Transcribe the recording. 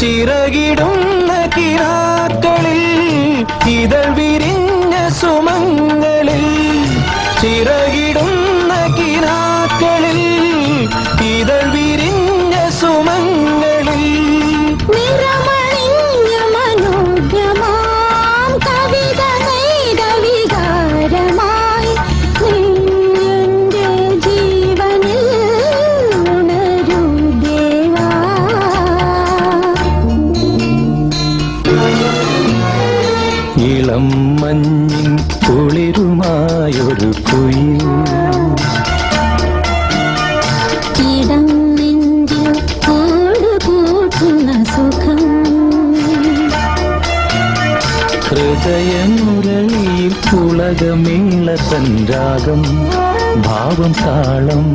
ചിറകിടുന്ന കിനാക്കളിൽ ഇതൾ വിരിഞ്ഞ സുമങ്ങളിൽ ചിറകിടുന്ന കിനാക്കളിൽ ഇതൾ വിരിഞ്ഞ സുമങ്ങളിൽ നിറമണിഞ്ഞ മനോജ്ഞമാം കവിത നെയ്ത വികാരമായി നിന്റെ ജീവനിൽ ഉണരൂ ദേവാ. ഇളം മഞ്ഞിൻ കുളിരുമായൊരു കുയിൽ ഇടം നെഞ്ചിൽ കൂടുകൂട്ടുന്ന സുഖം ഹൃദയമുരളിയിൽ പുളകമേള തൻ രാഗം ഭാവം താളം